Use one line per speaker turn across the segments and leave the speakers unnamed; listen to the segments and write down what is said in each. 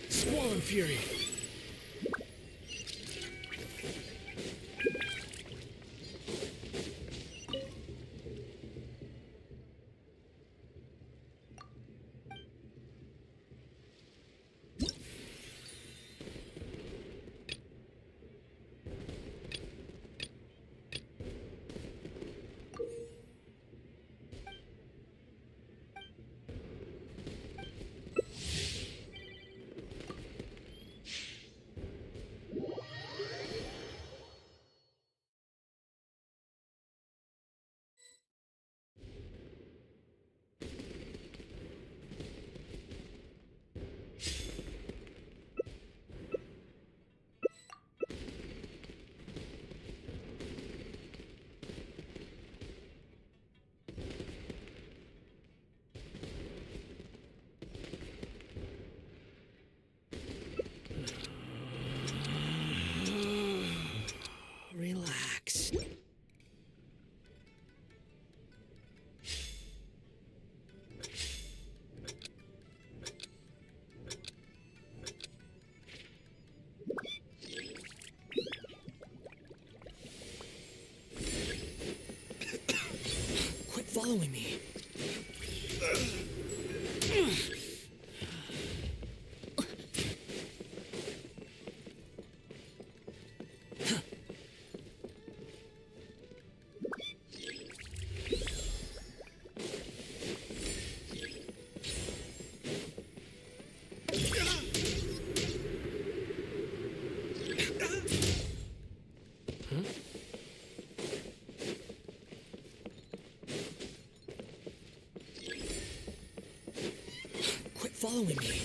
Squall Fury. Relax. Quit following me. Quit following me.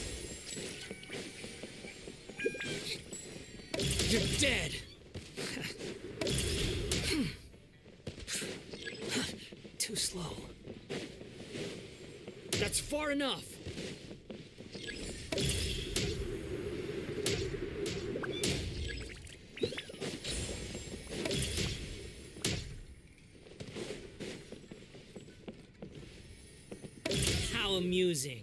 You're dead. Too slow. That's far enough. How amusing.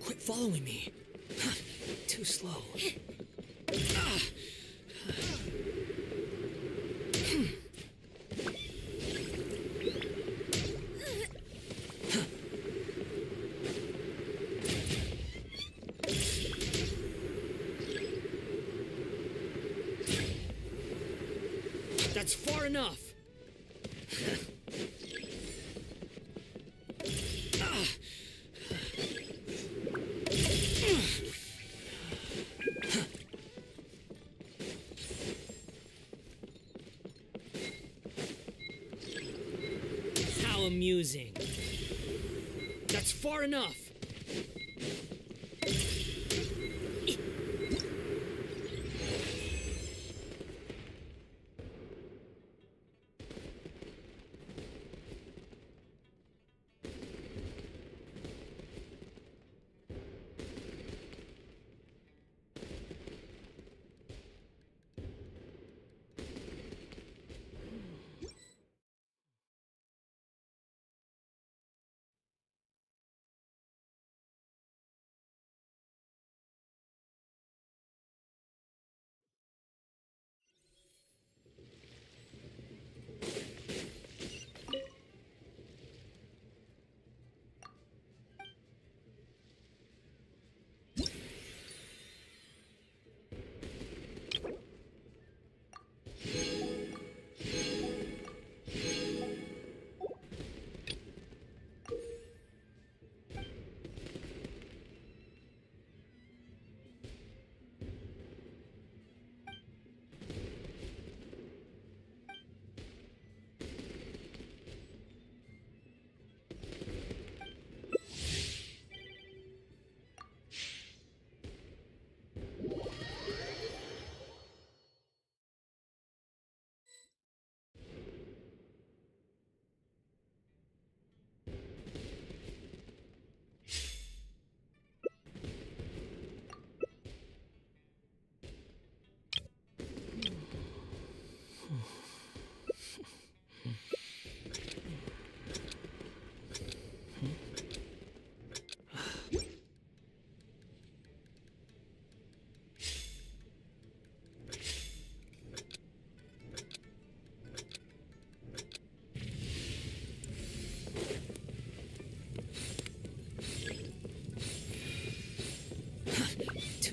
Quit following me. Too slow. That's far enough. How amusing. That's far enough.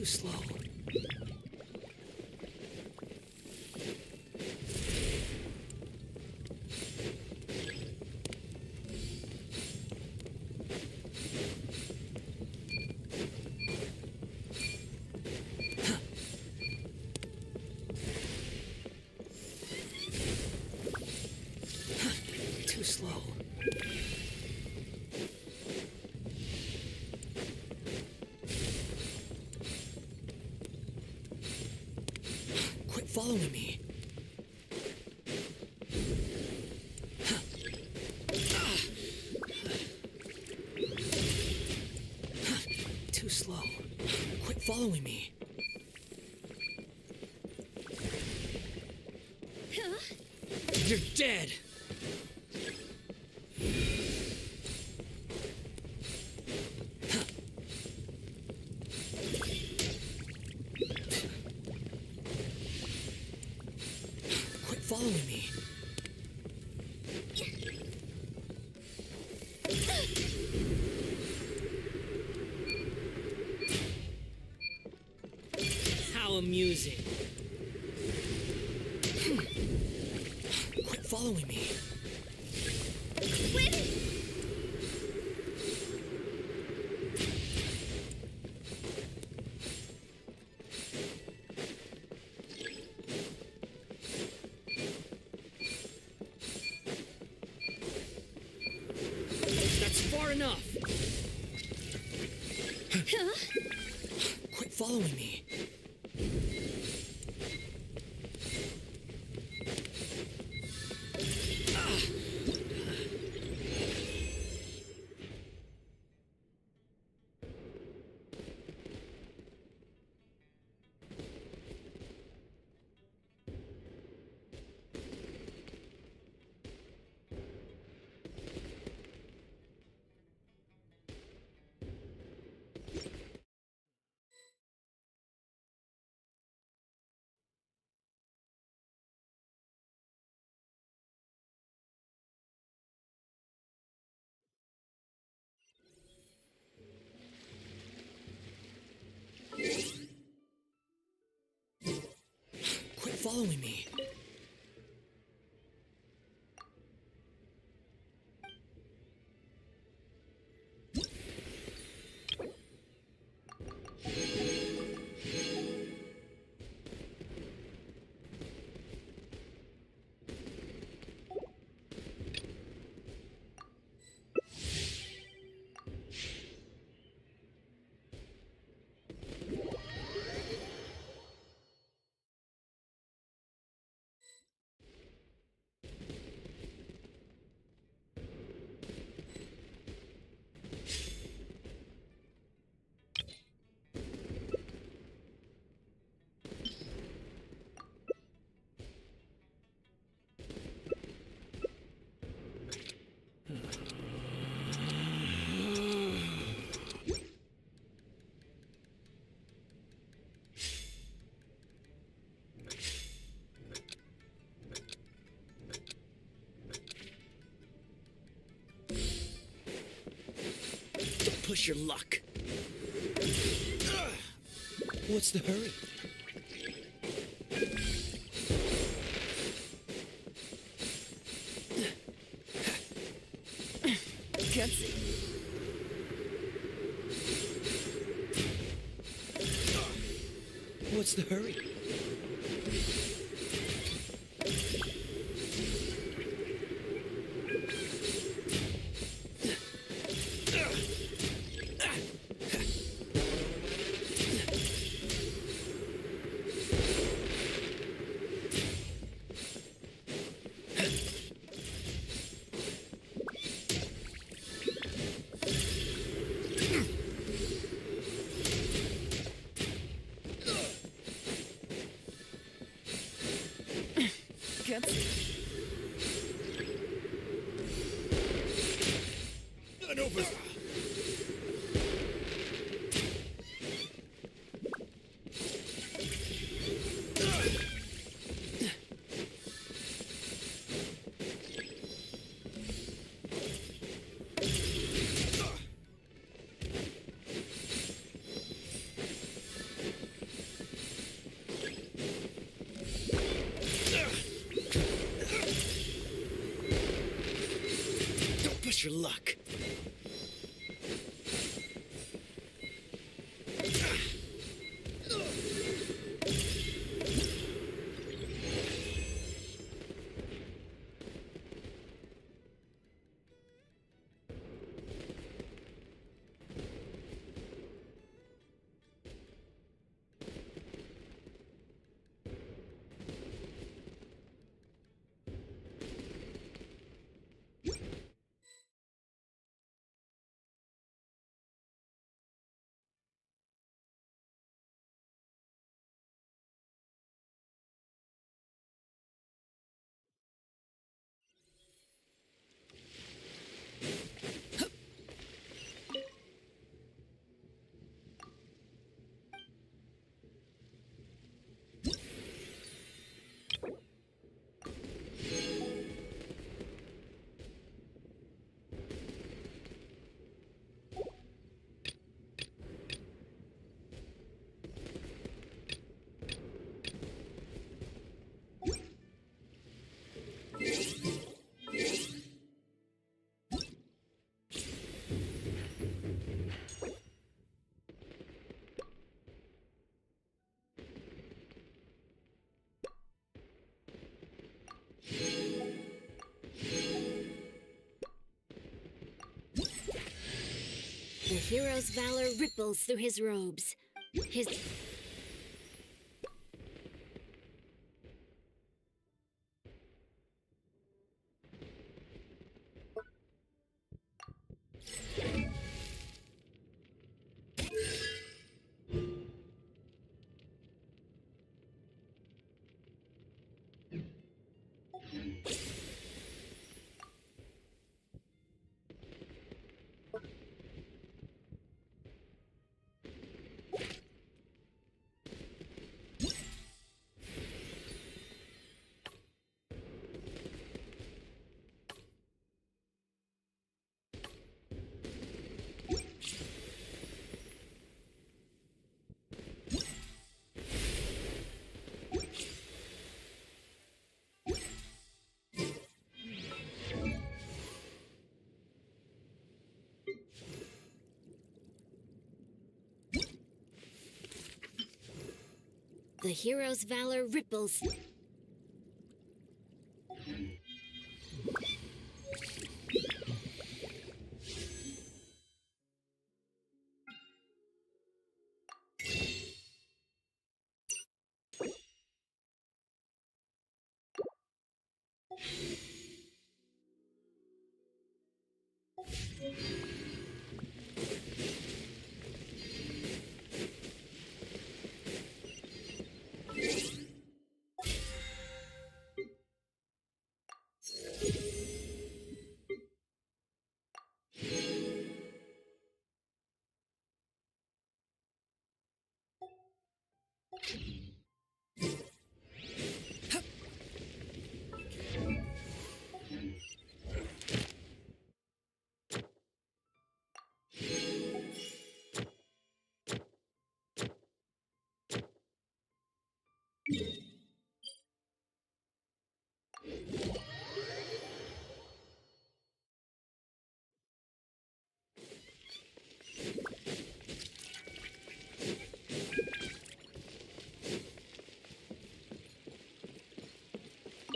slow. Too slow. Quit following me. Too slow. Quit following me. You're dead. Quit following me. How amusing. Quit following me. That's far enough. Quit following me. Quit following me. Push your luck. What's the hurry? Gutsy. What's the hurry? push your luck.
The hero's valor ripples through his robes. His... The hero's valor ripples.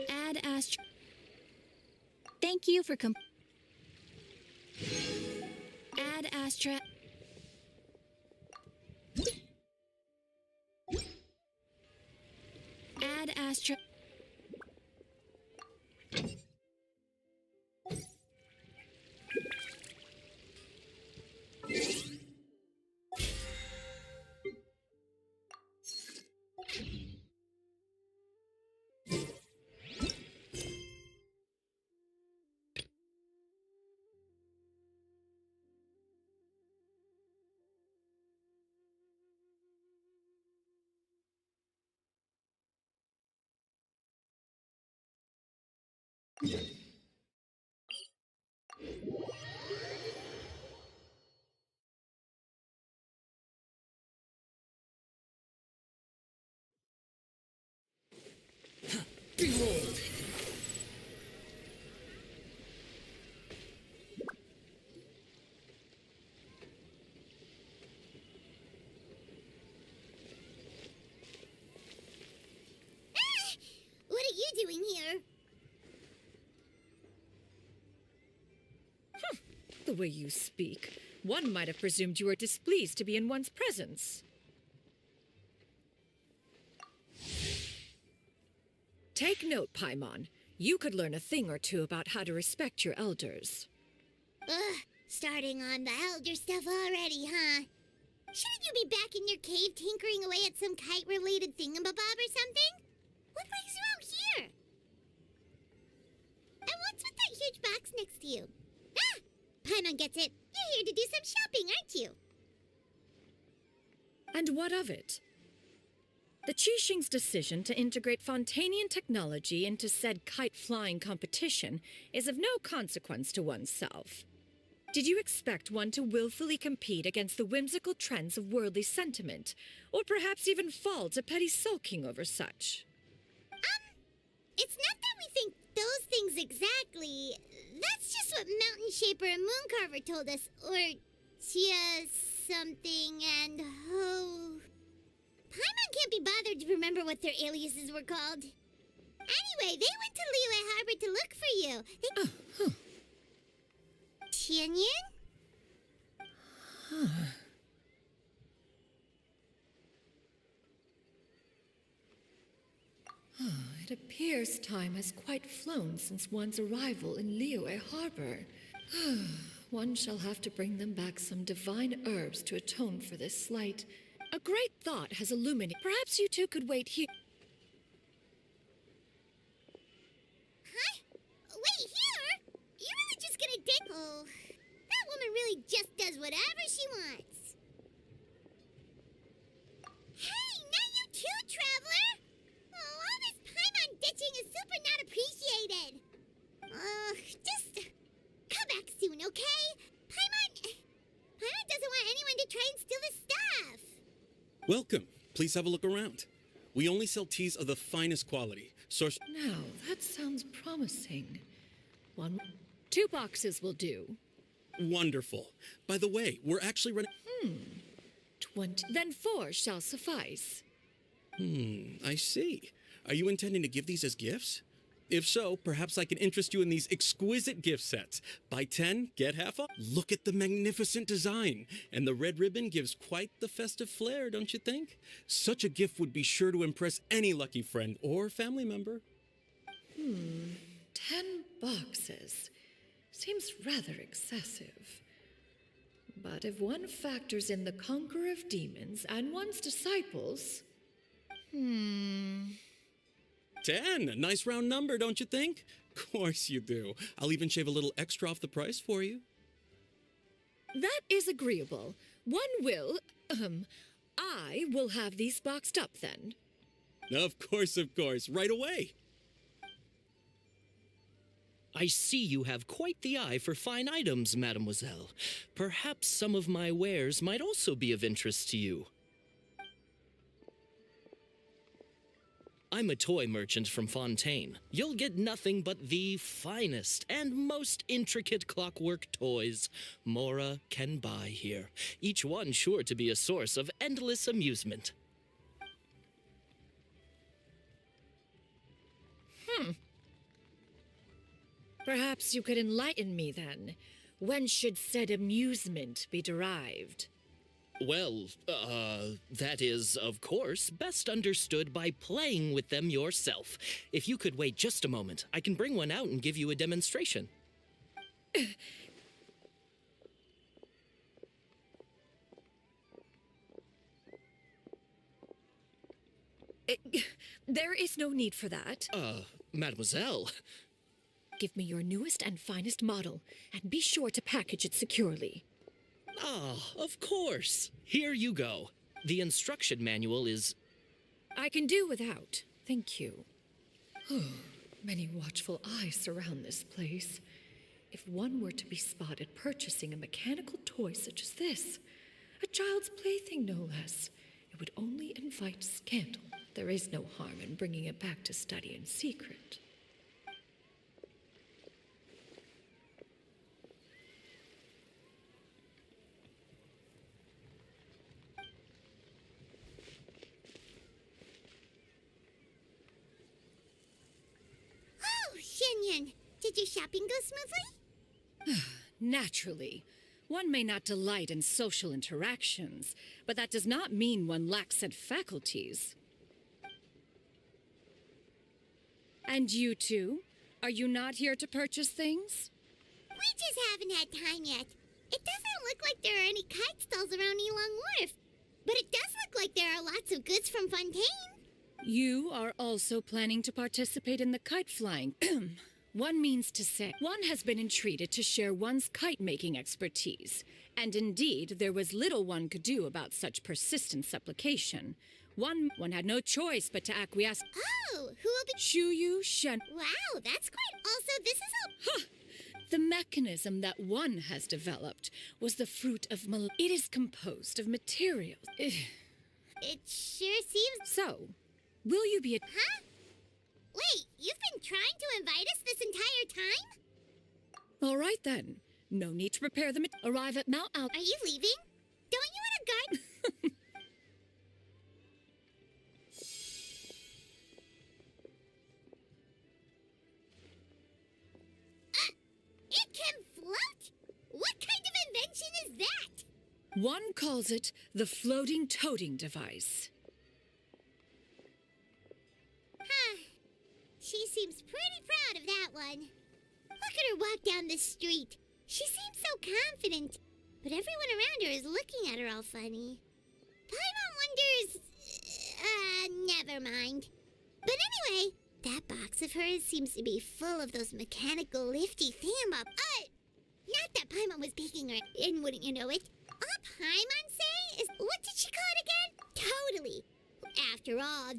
Ad Astra. Thank you for Ad Astra. Ad Astra.
Behold!
the way you speak, one might have presumed you were displeased to be in one's presence. Take note, Paimon. You could learn a thing or two about how to respect your elders.
Ugh, starting on the elder stuff already, huh? Shouldn't you be back in your cave tinkering away at some kite-related thingamabob or something? What brings you out here? And what's with that huge box next to you? Ah! Paimon gets it. You're here to do some shopping, aren't you?
And what of it? The Qixing's decision to integrate Fontanian technology into said kite-flying competition is of no consequence to oneself. Did you expect one to willfully compete against the whimsical trends of worldly sentiment, or perhaps even fall to petty sulking over such?
It's not that we think those things exactly. That's just what Mountain Shaper and Mooncarver told us. Or Tia something and Ho. Paimon can't be bothered to remember what their aliases were called. Anyway, they went to Liyue Harbor to look for you. Tianyin?
It appears time has quite flown since one's arrival in Liyue Harbor. One shall have to bring them back some divine herbs to atone for this slight. A great thought has illuminated. Perhaps you two could wait here.
Huh? Wait here? You're really just gonna dig? Oh, that woman really just does whatever she wants. Hey, not you too, Traveler! Oh, all this Paimon ditching is super not appreciated. Just come back soon, okay? Paimon doesn't want anyone to try and steal his stuff.
Welcome. Please have a look around. We only sell teas of the finest quality. Source.
Now, that sounds promising. 2 boxes will do.
Wonderful. By the way, we're actually running.
20. Then 4 shall suffice.
I see. Are you intending to give these as gifts? If so, perhaps I can interest you in these exquisite gift sets. Buy 10, get half off. Look at the magnificent design. And the red ribbon gives quite the festive flair, don't you think? Such a gift would be sure to impress any lucky friend or family member.
10 boxes. Seems rather excessive. But if one factors in the conqueror of demons and one's disciples...
10, a nice round number, don't you think? Of course you do. I'll even shave a little extra off the price for you.
That is agreeable. One will... I will have these boxed up then.
Of course, right away.
I see you have quite the eye for fine items, mademoiselle. Perhaps some of my wares might also be of interest to you. I'm a toy merchant from Fontaine. You'll get nothing but the finest and most intricate clockwork toys Mora can buy here, each one sure to be a source of endless amusement.
Perhaps you could enlighten me then. When should said amusement be derived?
Well, that is, of course, best understood by playing with them yourself. If you could wait just a moment, I can bring one out and give you a demonstration.
There is no need for that.
Mademoiselle.
Give me your newest and finest model, and be sure to package it securely.
Ah, of course. Here you go. The instruction manual is...
I can do without, thank you. Many watchful eyes surround this place. If one were to be spotted purchasing a mechanical toy such as this, a child's plaything no less, it would only invite scandal. There is no harm in bringing it back to study in secret.
Oh, Shinyan, did your shopping go smoothly?
Naturally, one may not delight in social interactions, but that does not mean one lacks said faculties. And you two? Are you not here to purchase things?
We just haven't had time yet. It doesn't look like there are any kite stalls around Elong Wharf. But it does look like there are lots of goods from Fontaine.
You are also planning to participate in the kite flying. One means to say, one has been entreated to share one's kite-making expertise. And indeed, there was little one could do about such persistent supplication. One had no choice but to acquiesce.
Oh, who will be...
Shuyu Shen.
Wow, that's quite... Also, this is
The mechanism that one has developed was the fruit of It is composed of materials.
It sure seems...
So, will you be
Huh? Wait, you've been trying to invite us this entire time?
All right then. No need to prepare the Arrive at Mount Al...
Are you leaving? Don't you want to guard... It can float? What kind of invention is that?
One calls it the floating toting device.
Huh. She seems pretty proud of that one. Look at her walk down the street. She seems so confident. But everyone around her is looking at her all funny. Paimon wonders... never mind. But anyway, that box of hers seems to be full of those mechanical lifty thingamabob. Not that Paimon was picking her, and wouldn't you know it? All Paimon say is... What did she call it again? Totally. After all...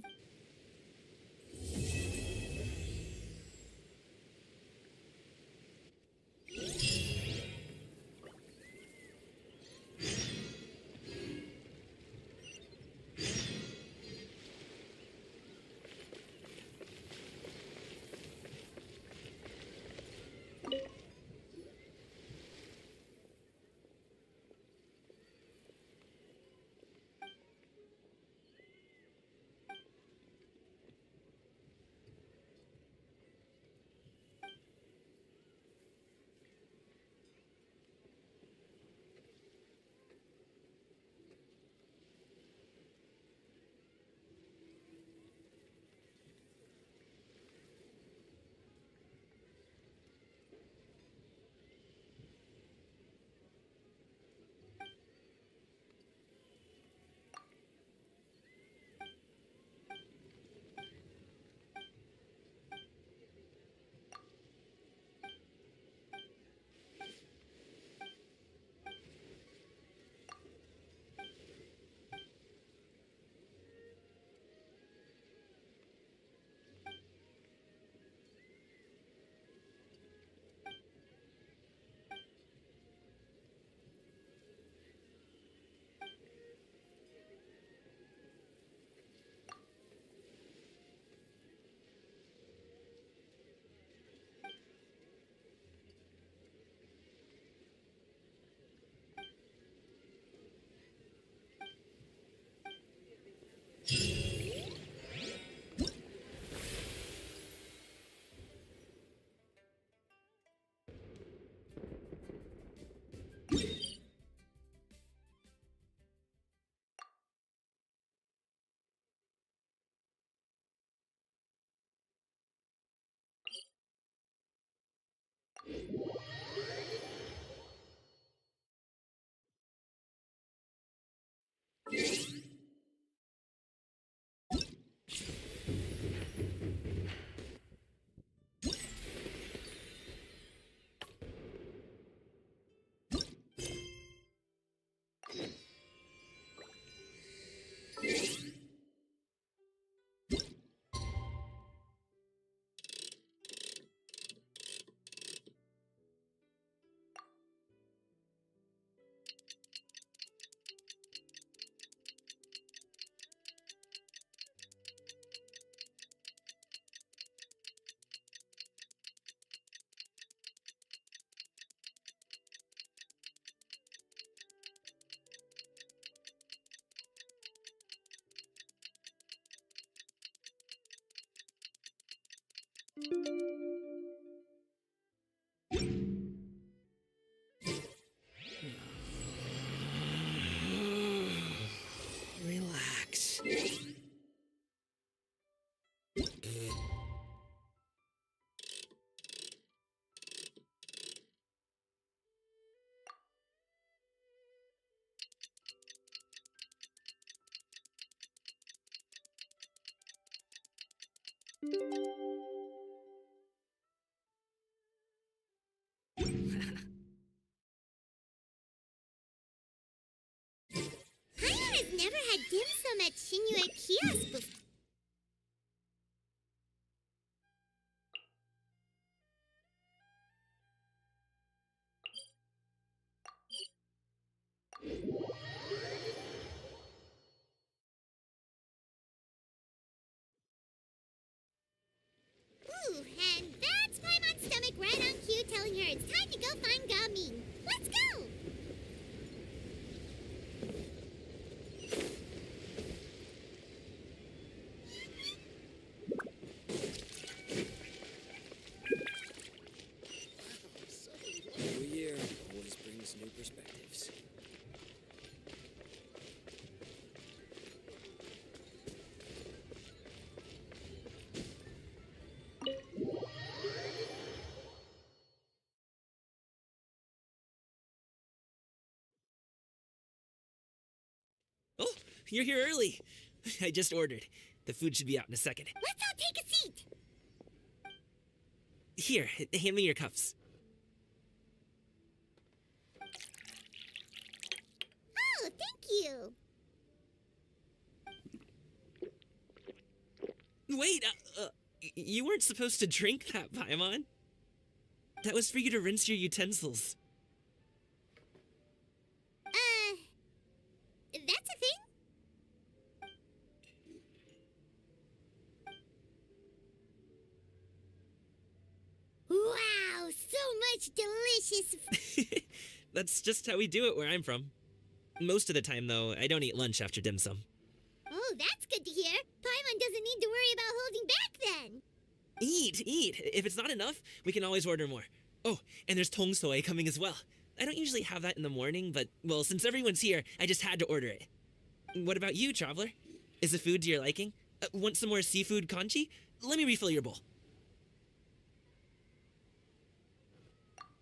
Paimon has never had dim sum at Shinyue Kiosk before. Ooh, and that's Paimon's stomach right on cue telling her it's time to go find Gaming. Let's go!
New year always brings new perspectives.
Oh, you're here early. I just ordered. The food should be out in a second.
Let's all take a seat!
Here, hand me your cups.
Oh, thank you!
Wait, you weren't supposed to drink that, Paimon. That was for you to rinse your utensils.
That's a thing? Wow, so much delicious.
That's just how we do it where I'm from. Most of the time, though, I don't eat lunch after dim sum.
Oh, that's good to hear. Paimon doesn't need to worry about holding back then.
Eat! If it's not enough, we can always order more. Oh, and there's tong soy coming as well. I don't usually have that in the morning, but, well, since everyone's here, I just had to order it. What about you, traveler? Is the food to your liking? Want some more seafood congee? Let me refill your bowl.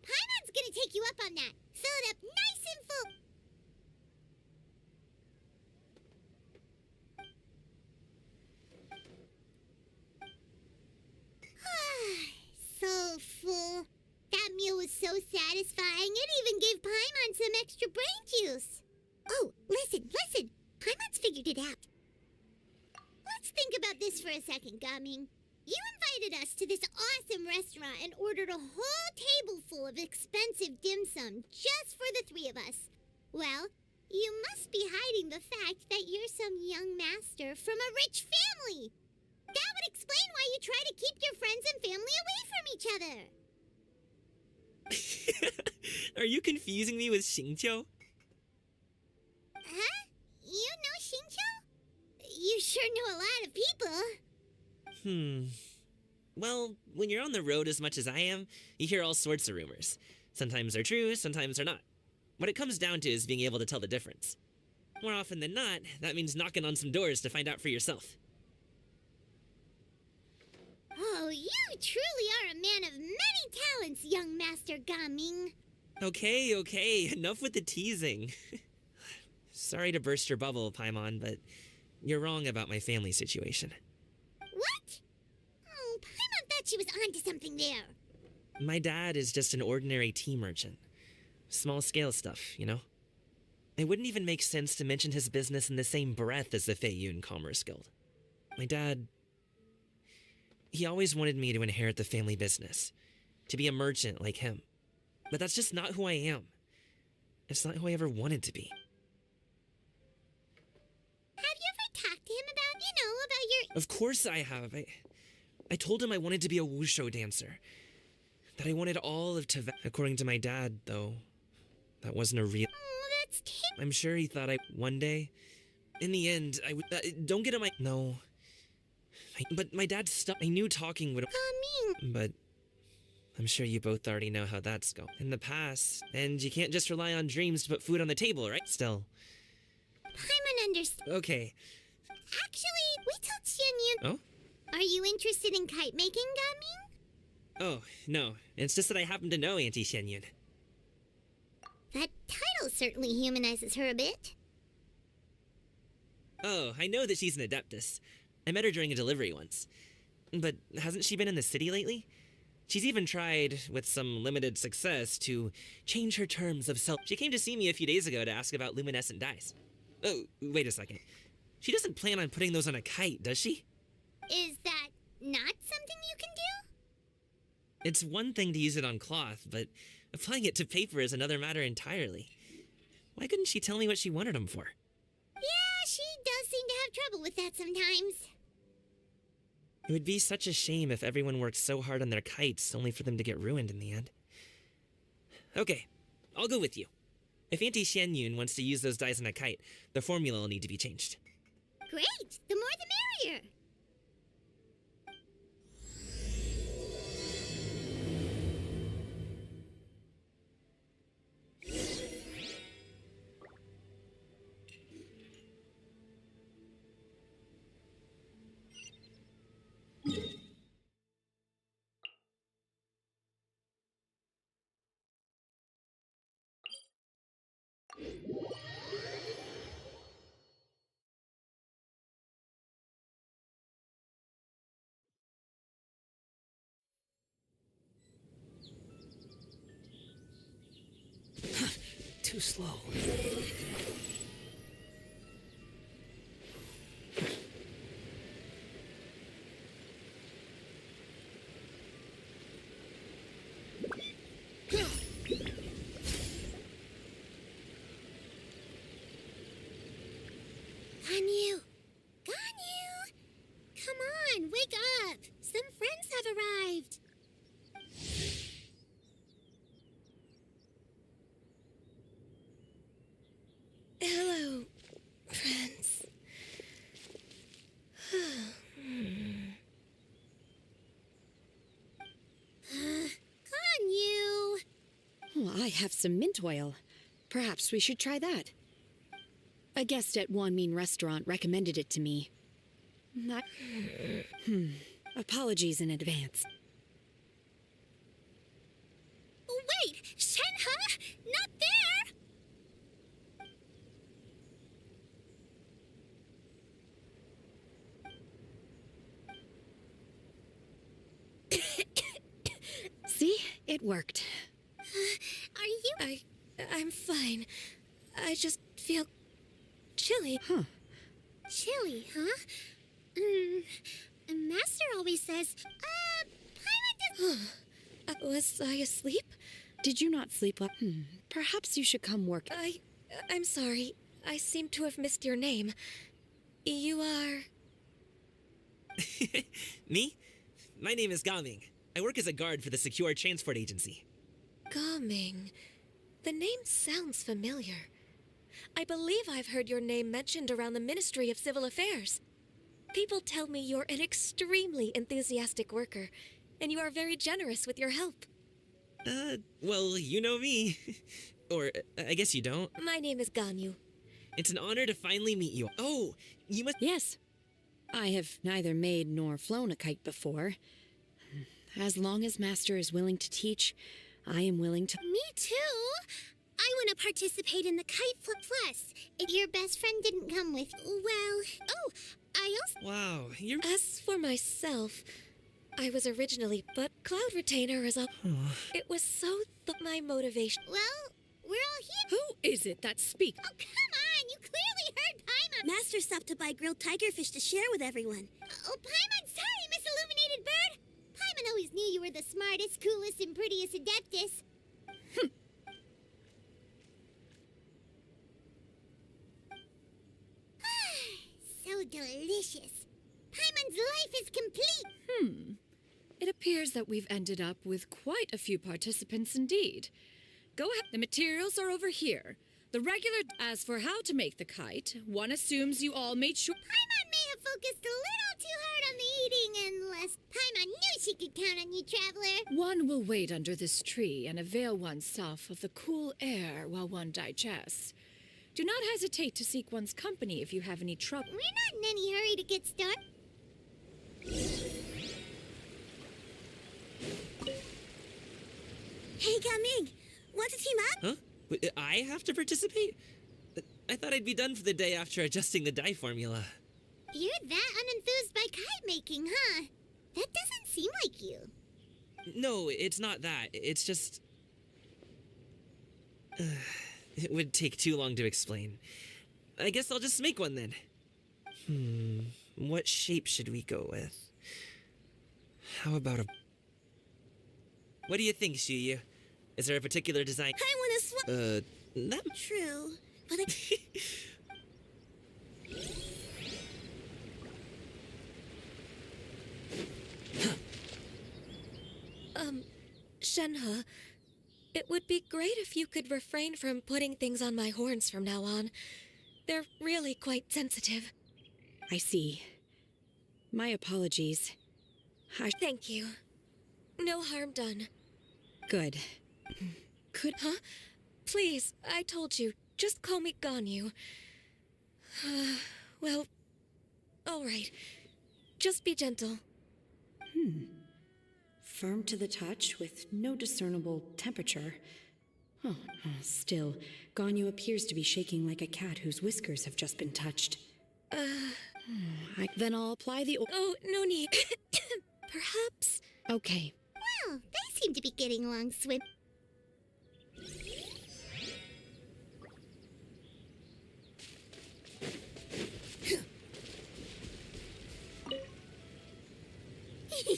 Paimon's gonna take you up on that. Fill it up nice and full. So full. That meal was so satisfying, it even gave Paimon some extra brain juice. Oh, listen. Paimon's figured it out. Let's think about this for a second, Gaming. You invited us to this awesome restaurant and ordered a whole table full of expensive dim sum just for the three of us. Well, you must be hiding the fact that you're some young master from a rich family. That would explain why you try to keep your friends and family away from each other.
Are you confusing me with Xingqiu?
Huh? You know Xingqiu? You sure know a lot of people.
Well, when you're on the road as much as I am, you hear all sorts of rumors. Sometimes they're true, sometimes they're not. What it comes down to is being able to tell the difference. More often than not, that means knocking on some doors to find out for yourself.
Oh, you truly are a man of many talents, young Master Gaming.
Okay, enough with the teasing. Sorry to burst your bubble, Paimon, but you're wrong about my family situation.
What? Oh, Paimon thought she was onto something there.
My dad is just an ordinary tea merchant. Small scale stuff, you know? It wouldn't even make sense to mention his business in the same breath as the Feiyun Commerce Guild. My dad... he always wanted me to inherit the family business, to be a merchant like him. But that's just not who I am. It's not who I ever wanted to be.
Have you ever talked to him about your...
Of course I have. I told him I wanted to be a wushu dancer. That I wanted all of Tibet. According to my dad, though, that wasn't a real...
Oh, that's
I'm sure he thought one day... In the end, I would... don't get on my... No. But my dad stopped. I knew talking would...
Gaming.
But... I'm sure you both already know how that's going. In the past, and you can't just rely on dreams to put food on the table, right? Still.
Paimon understands.
Okay.
Actually, we told Xianyun.
Oh?
Are you interested in kite making, Gaming?
Oh, no. It's just that I happen to know Auntie Xianyun.
That title certainly humanizes her a bit.
Oh, I know that she's an adeptus. I met her during a delivery once.
But hasn't she been in the city lately? She's even tried, with some limited success, to change her terms of self. She came to see me a few days ago to ask about luminescent dyes. Oh, wait a second. She doesn't plan on putting those on a kite, does she?
Is that not something you can do?
It's one thing to use it on cloth, but applying it to paper is another matter entirely. Why couldn't she tell me what she wanted them for?
Yeah, she does seem to have trouble with that sometimes.
It would be such a shame if everyone worked so hard on their kites only for them to get ruined in the end. Okay, I'll go with you. If Auntie Xian Yun wants to use those dyes on a kite, the formula will need to be changed.
Great! The more the merrier!
Too slow.
Ganyu! Ganyu! Come on, wake up! Some friends have arrived!
Hello, friends.
Ganyu!
Oh, I have some mint oil. Perhaps we should try that. A guest at Wanmin Restaurant recommended it to me. Not... Apologies in advance.
Wait! Shenhe? Not there!
See? It worked.
Are you...
I'm fine. I just feel chilly.
Huh.
chilly, huh? Master always says, Paimon does...
Was I asleep?
Did you not sleep well? Perhaps you should come work.
I'm sorry. I seem to have missed your name. You are...
Me? My name is Gaming. I work as a guard for the Secure Transport Agency.
Gaming. The name sounds familiar. I believe I've heard your name mentioned around the Ministry of Civil Affairs. People tell me you're an extremely enthusiastic worker, and you are very generous with your help.
Well, you know me. Or, I guess you don't.
My name is Ganyu.
It's an honor to finally meet you. Oh, you must...
Yes. I have neither made nor flown a kite before. As long as Master is willing to teach, I am willing to...
Me too! I want to participate in the kite flip plus. If your best friend didn't come with... Well... Oh, I also...
Wow, you're...
As for myself, I was originally, but Cloud Retainer is a... It was so my motivation.
Well, we're all here...
Who is it that speaks?
Oh, come on! You clearly heard Paimon!
Master stopped to buy grilled tigerfish to share with everyone.
Oh, Paimon, sorry, Miss Illuminated Bird! Paimon always knew you were the smartest, coolest, and prettiest Adeptus. So delicious. Paimon's life is complete.
It appears that we've ended up with quite a few participants indeed. Go ahead. The materials are over here. The regular... As for how to make the kite, one assumes you all made sure...
Paimon may have focused a little too hard on the eating unless Paimon knew she could count on you, Traveler.
One will wait under this tree and avail oneself of the cool air while one digests. Do not hesitate to seek one's company if you have any trouble.
We're not in any hurry to get started.
Hey, Gaming! Want to team up?
Huh? Wait, I have to participate? I thought I'd be done for the day after adjusting the dye formula.
You're that unenthused by kite making, huh? That doesn't seem like you.
No, it's not that. It's just. It would take too long to explain. I guess I'll just make one then. What shape should we go with? How about a. What do you think, Shuyu? Is there a particular design?
I want to swap.
That.
True, but
Shenhe, it would be great if you could refrain from putting things on my horns from now on. They're really quite sensitive.
I see. My apologies.
Thank you. No harm done.
Good.
Huh? Please, I told you. Just call me Ganyu. Well, all right. Just be gentle.
Firm to the touch with no discernible temperature. Still, Ganyu appears to be shaking like a cat whose whiskers have just been touched. Then I'll apply the
Oh, no need. Perhaps.
Okay.
Well, they seem to be getting along swim.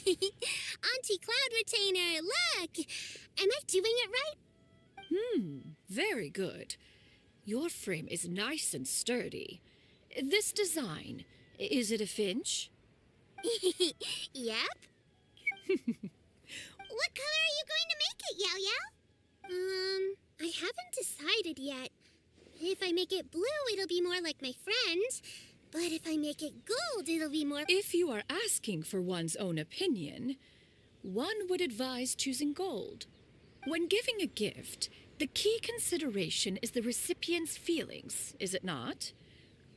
Auntie Cloud Retainer, look! Am I doing it right?
Very good. Your frame is nice and sturdy. This design, is it a finch?
Yep. What color are you going to make it, Yao Yao? I haven't decided yet. If I make it blue, it'll be more like my friend. But if I make it gold, it'll be more...
If you are asking for one's own opinion, one would advise choosing gold. When giving a gift, the key consideration is the recipient's feelings, is it not?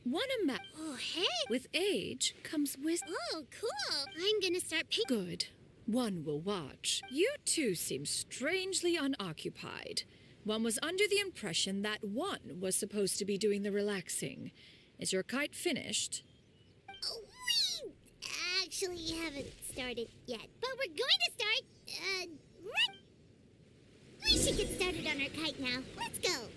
Oh, hey!
With age comes wisdom.
Oh, cool! I'm gonna start painting.
Good. One will watch. You two seem strangely unoccupied. One was under the impression that one was supposed to be doing the relaxing. Is your kite finished?
We actually haven't started yet, but we're going to start, right... We should get started on our kite now. Let's go!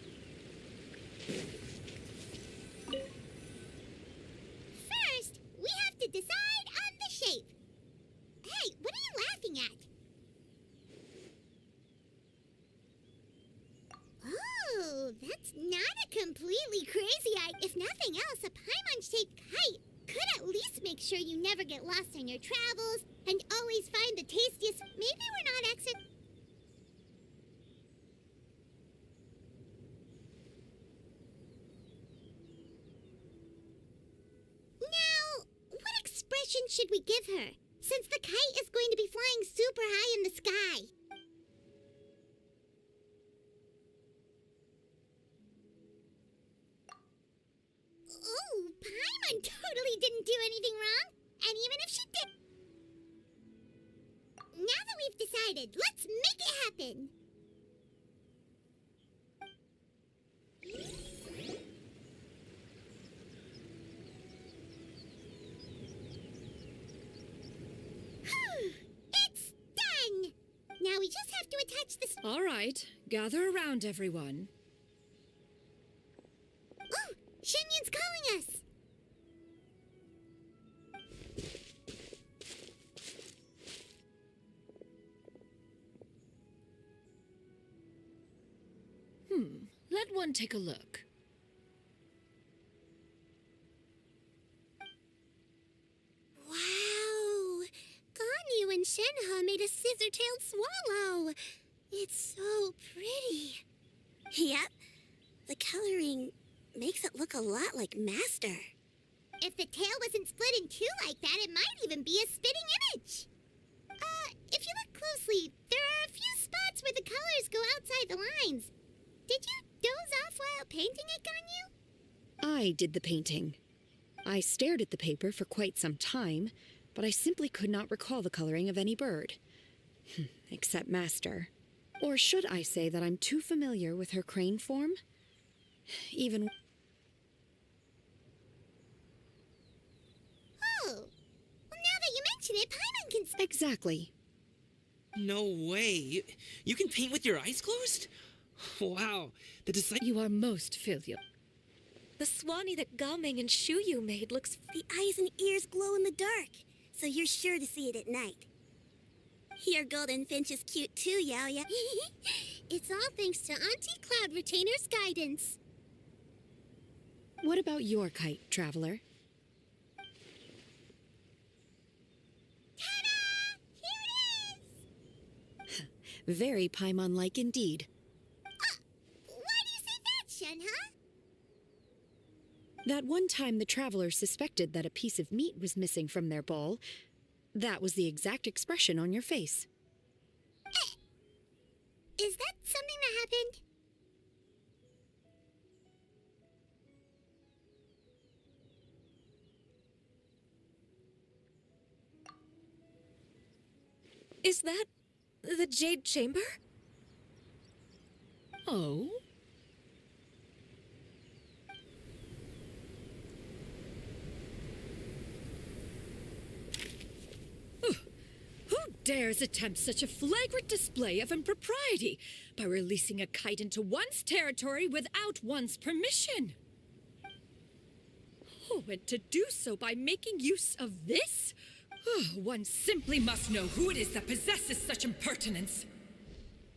First, we have to decide on the shape. Hey, what are you laughing at? Oh, that's not a completely crazy idea. If nothing else, a Paimon-shaped kite could at least make sure you never get lost on your travels and always find the tastiest... Maybe we're not Now, what expression should we give her, since the kite is going to be flying super high in the sky? Oh, Paimon totally didn't do anything wrong. And even if she did... Now that we've decided, let's make it happen. It's done! Now we just have to attach this...
All right. Gather around, everyone.
Oh! Shenyun's calling us!
Let one take a look.
Wow! Ganyu and Shenhe made a scissor-tailed swallow! It's so pretty.
Yep. The coloring makes it look a lot like Master.
If the tail wasn't split in two like that, it might even be a spitting image. If you look closely, there are a few spots where the colors go outside the lines. Did you doze off while painting it, Ganyu?
I did the painting. I stared at the paper for quite some time, but I simply could not recall the coloring of any bird. Except Master. Or should I say that I'm too familiar with her crane form? Even...
Oh. Well, now that you mention it, Paimon can
It's exactly.
No way. You can paint with your eyes closed? Wow. The design.
You are most filial.
The Swanee that Gaming and Shuyu made looks.
The eyes and ears glow in the dark, so you're sure to see it at night. Your golden finch is cute too, Yao Ya.
It's all thanks to Auntie Cloud Retainer's guidance.
What about your kite, traveler?
Ta-da! Here it is!
Very Paimon-like indeed.
Why do you say that, Shen, huh?
That one time the traveler suspected that a piece of meat was missing from their bowl, that was the exact expression on your face.
Is that something that happened?
Is that the Jade Chamber?
Oh? Who dares attempt such a flagrant display of impropriety by releasing a kite into one's territory without one's permission? Oh, and to do so by making use of this? One simply must know who it is that possesses such impertinence.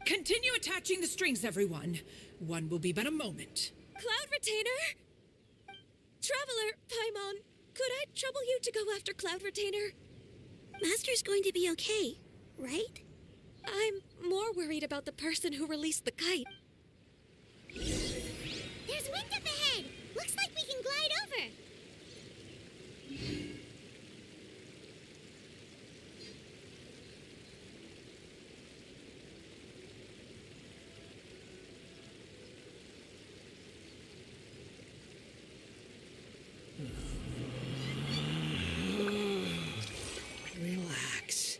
Continue attaching the strings, everyone. One will be but a moment.
Cloud Retainer? Traveler, Paimon, could I trouble you to go after Cloud Retainer?
Master's going to be okay, right?
I'm more worried about the person who released the kite.
There's wind up ahead! Looks like we can glide over!
Relax.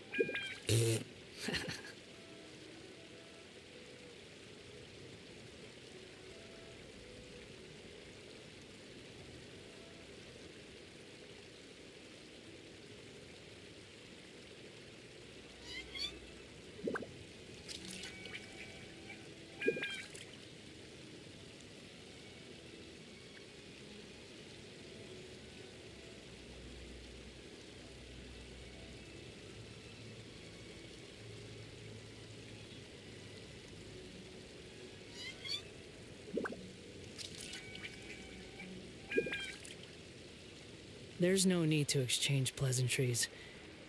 There's no need to exchange pleasantries.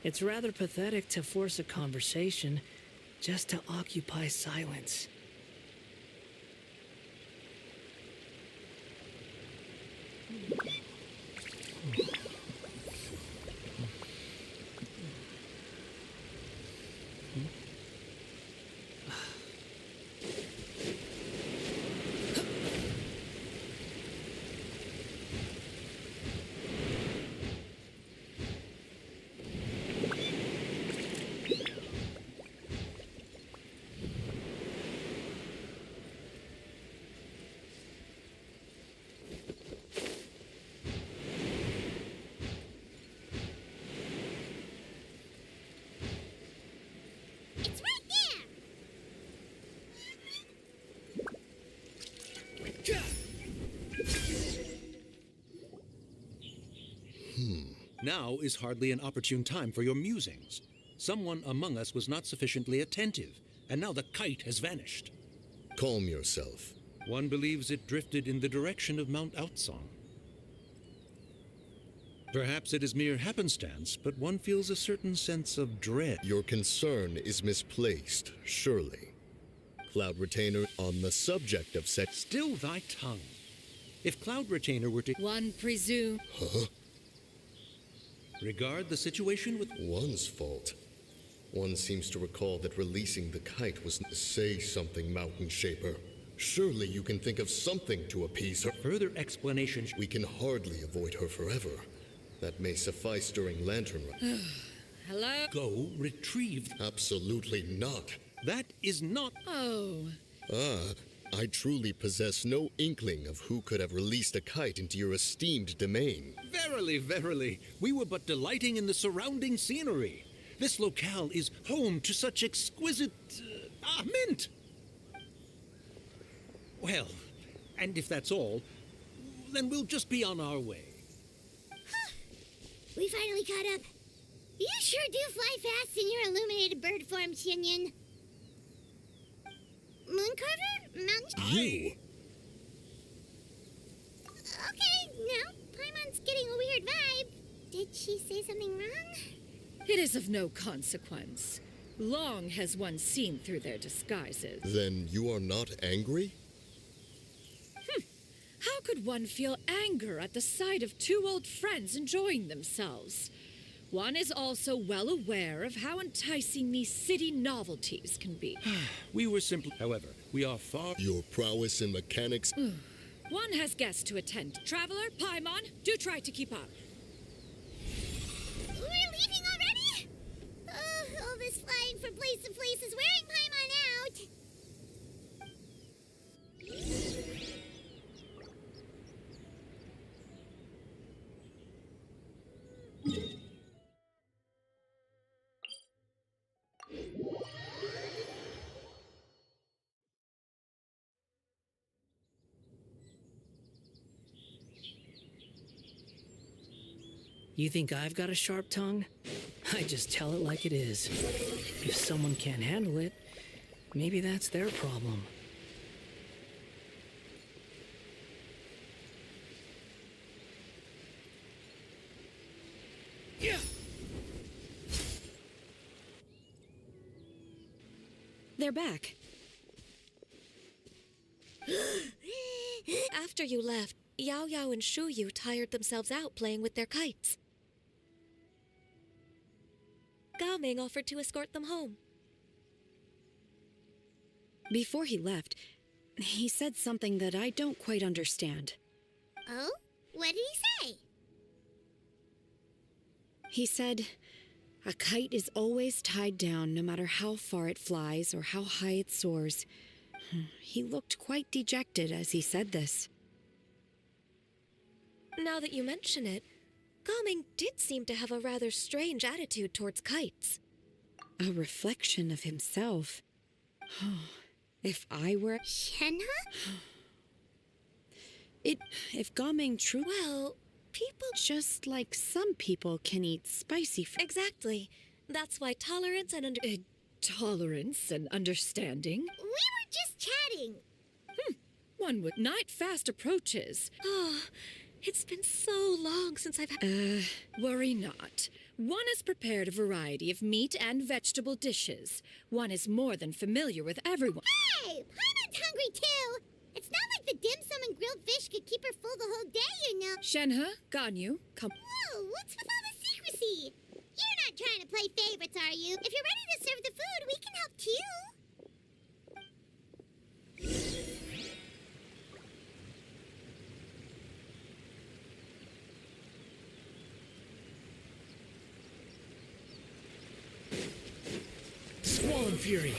It's rather pathetic to force a conversation just to occupy silence.
It's right there!
Now is hardly an opportune time for your musings. Someone among us was not sufficiently attentive, and now the kite has vanished.
Calm yourself.
One believes it drifted in the direction of Mount Outsong. Perhaps it is mere happenstance, but one feels a certain sense of dread.
Your concern is misplaced, surely. Cloud Retainer, on the subject of sex.
Still thy tongue. If Cloud Retainer were to
One presume.
Huh?
regard the situation with
One's fault. One seems to recall that releasing the kite was. Say something, Mountain Shaper. Surely you can think of something to appease her.
further explanation.
We can hardly avoid her forever. That may suffice during Lantern Run.
Hello?
Go retrieve.
Absolutely not.
That is not.
Oh.
I truly possess no inkling of who could have released a kite into your esteemed domain.
Verily, verily, we were but delighting in the surrounding scenery. This locale is home to such exquisite mint. Well, and if that's all, then we'll just be on our way.
We finally caught up. You sure do fly fast in your illuminated bird form, Shinyan. Mooncarver? Mountain...
You!
Okay, now Paimon's getting a weird vibe. Did she say something wrong?
It is of no consequence. Long has one seen through their disguises.
Then you are not angry?
How could one feel anger at the sight of two old friends enjoying themselves? One is also well aware of how enticing these city novelties can be.
We were simply... However, we are far...
Your prowess in mechanics...
One has guests to attend. Traveler, Paimon, do try to keep up.
We're leaving already? All this flying from place to place is wearing Paimon out.
You think I've got a sharp tongue? I just tell it like it is. If someone can't handle it, maybe that's their problem.
Yeah. They're back.
After you left, Yao Yao and Shu Yu tired themselves out playing with their kites. Gao Ming offered to escort them home.
Before he left, he said something that I don't quite understand.
Oh? What did he say?
He said, a kite is always tied down no matter how far it flies or how high it soars. He looked quite dejected as he said this.
Now that you mention it, Gao Ming did seem to have a rather strange attitude towards kites.
A reflection of himself. If I were...
Shenhe?
If Gao Ming truly...
Well, people...
Just like some people can eat spicy food.
Exactly. That's why tolerance and
tolerance and understanding?
We were just chatting.
One would... Night fast approaches.
Oh... It's been so long since I've had...
Worry not. One has prepared a variety of meat and vegetable dishes. One is more than familiar with everyone.
Hey! Paimon's hungry too! It's not like the dim sum and grilled fish could keep her full the whole day, you know.
Shenhe, Ganyu, come...
Whoa, what's with all the secrecy? You're not trying to play favorites, are you? If you're ready to serve the food, we can help too.
Squall Fury!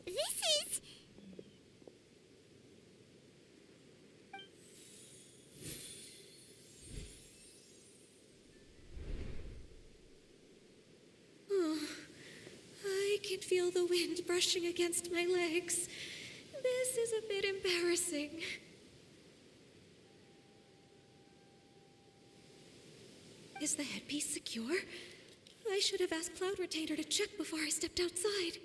This is...
Oh, I can feel the wind brushing against my legs. This is a bit embarrassing. Is the headpiece secure? I should have asked Cloud Retainer to check before I stepped outside.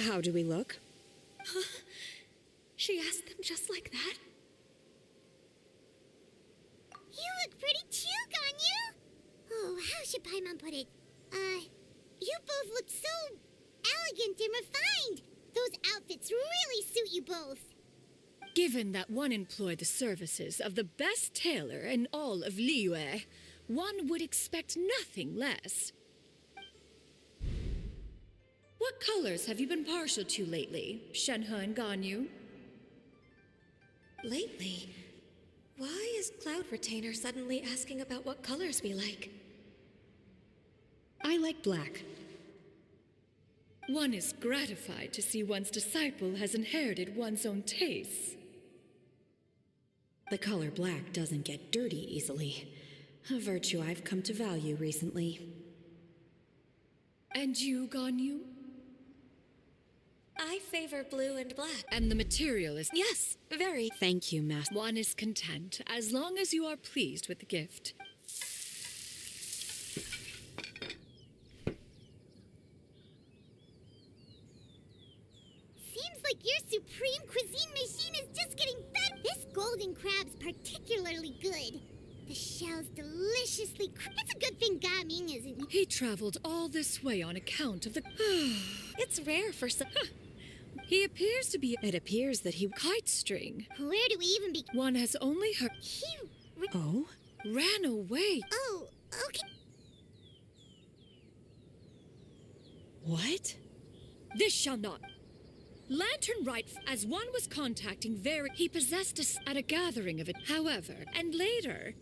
How do we look?
Huh? She asked them just like that?
You look pretty too, Ganyu! Oh, how should Paimon put it? You both look so elegant and refined. Those outfits really suit you both.
Given that one employed the services of the best tailor in all of Liyue, one would expect nothing less. What colors have you been partial to lately, Shenhe and Ganyu?
Lately? Why is Cloud Retainer suddenly asking about what colors we like?
like black.
One is gratified to see one's disciple has inherited one's own tastes.
The color black doesn't get dirty easily, a virtue I've come to value recently.
And you, Ganyu?
I favor blue and black.
And the material is...
Yes, very.
Thank you, Master.
One is content, as long as you are pleased with the gift.
Seems like your supreme cuisine machine is just getting better. This golden crab's particularly good. The shell's deliciously It's a good thing Gaming isn't.
He traveled all this way on account of the...
It's rare for some...
He appears to be...
It appears that he...
Kite string.
Where do we even be?
One has only heard...
He...
Oh?
Ran away.
Oh, okay.
What?
This shall not... Lantern Right, as one was contacting very... He possessed us at a gathering of it, however, and later...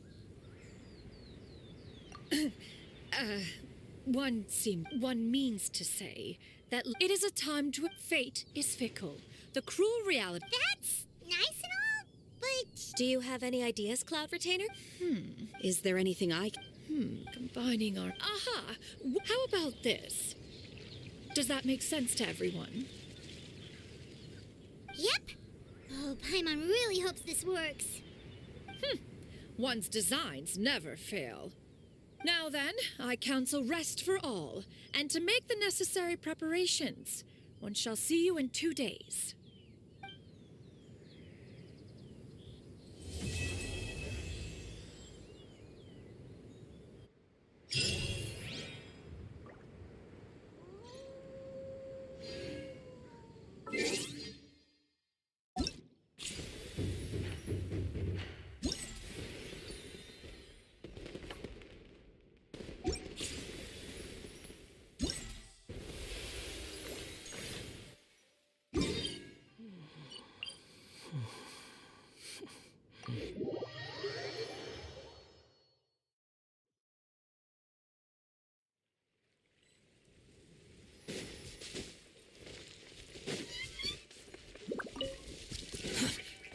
One means to say that it is a time to... Fate is fickle. The cruel reality...
That's nice and all, but...
Do you have any ideas, Cloud Retainer?
Is there anything I...
Combining our... Aha! How about this? Does that make sense to everyone?
Yep. Oh, Paimon really hopes this works.
One's designs never fail. Now then, I counsel rest for all, and to make the necessary preparations. One shall see you in 2 days.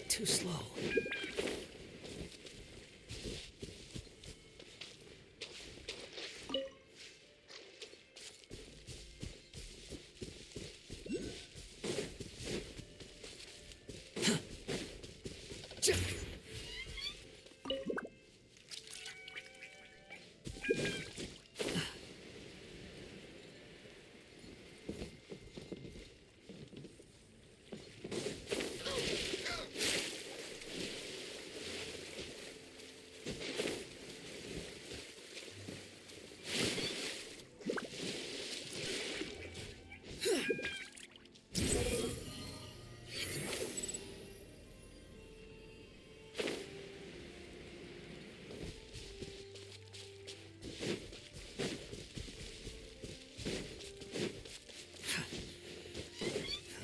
Too slow.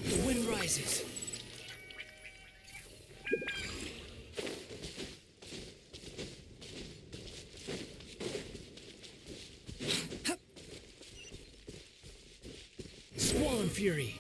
The wind rises. Squall Fury.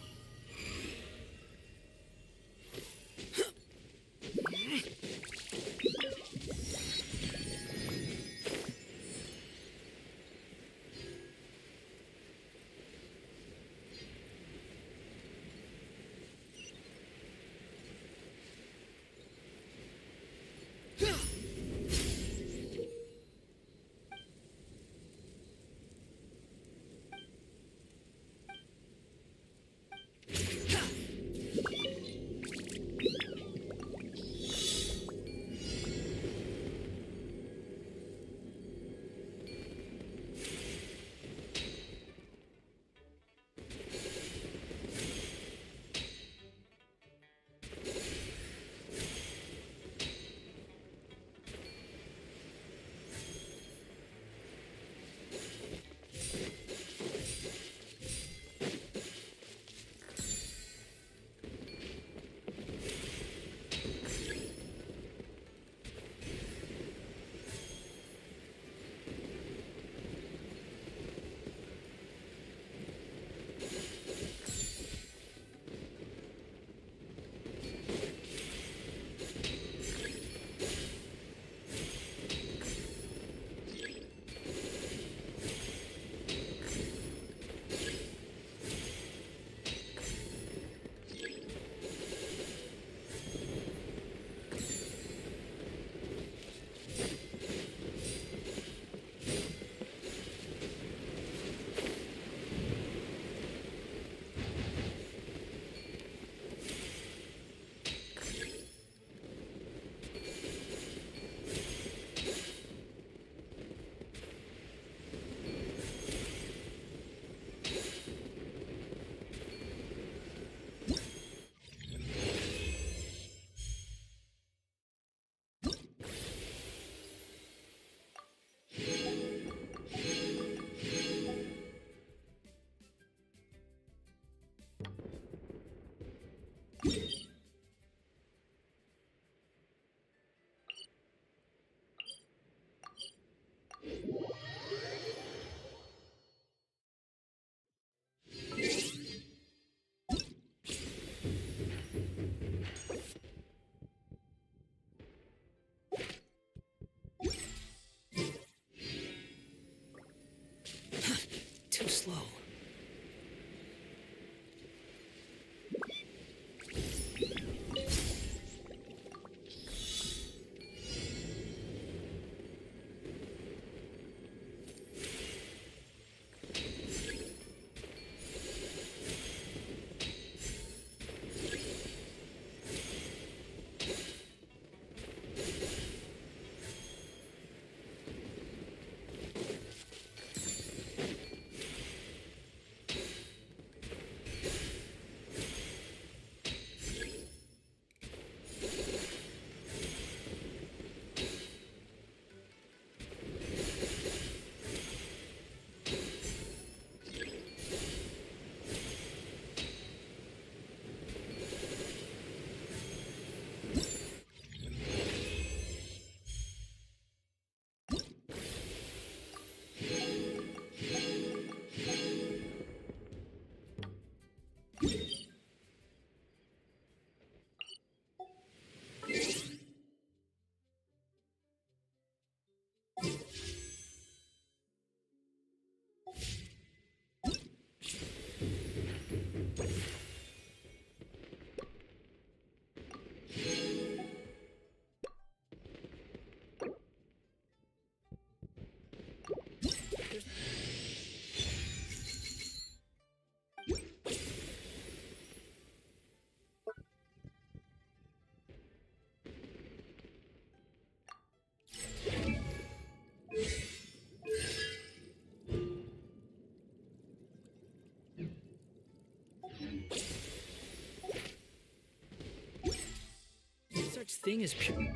flow. Such thing as pure.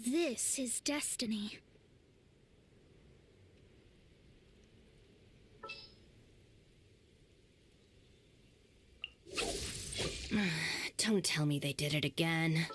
This is destiny.
Don't tell me they did it again.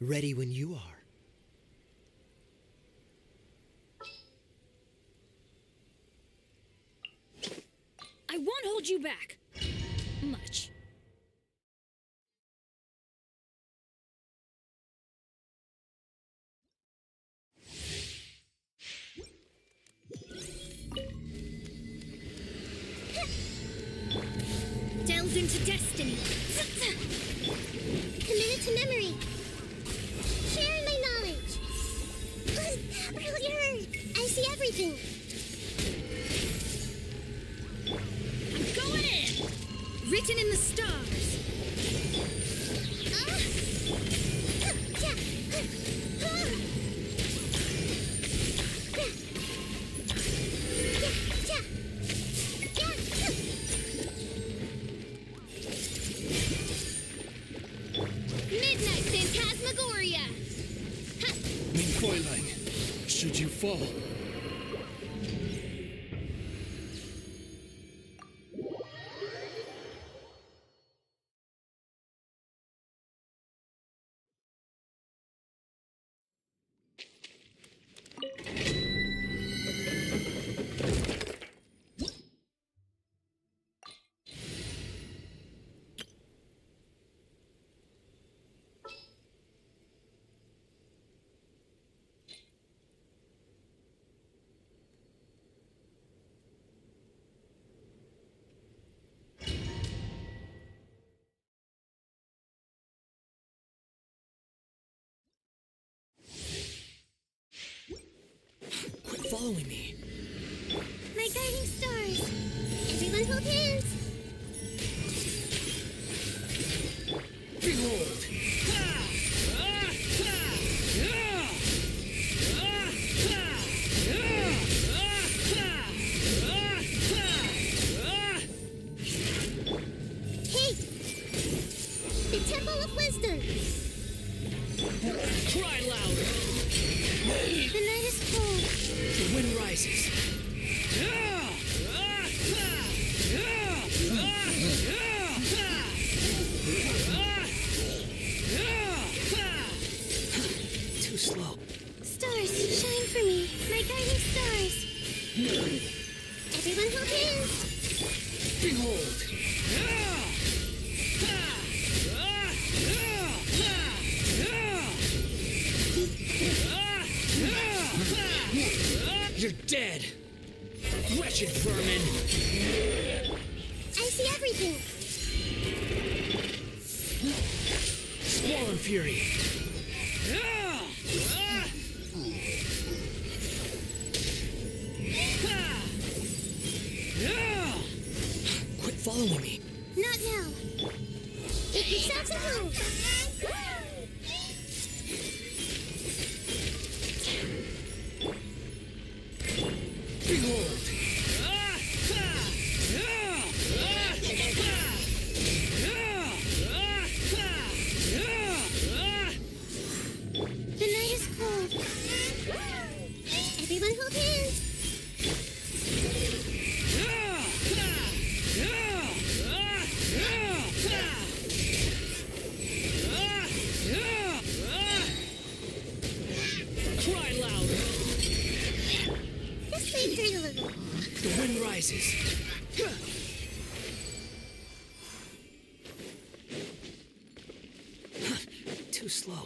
Ready when you are.
I won't hold you back. Much.
Delve into destiny. Committed to memory. Sharing my knowledge. Earlier, I see everything.
I'm going in! Written in the stars.
Midnight Phantasmagoria!
Mean Fräulein, should you fall,
following me.
My guiding stars. Everyone hold hands.
Behold!
Hey! The Temple of Wisdom.
Cry louder!
The night is cold.
The wind rises. Too slow.
Stars, shine for me. My guiding stars. Everyone hold hands.
Behold! You're dead! Wretched vermin!
I see everything.
Spawn Fury! Quit following me.
Not now. Get yourselves a move.
Behold!
The night is cold. Everyone hold hands.
Cry louder!
Just wait through a little.
The wind rises. Too slow.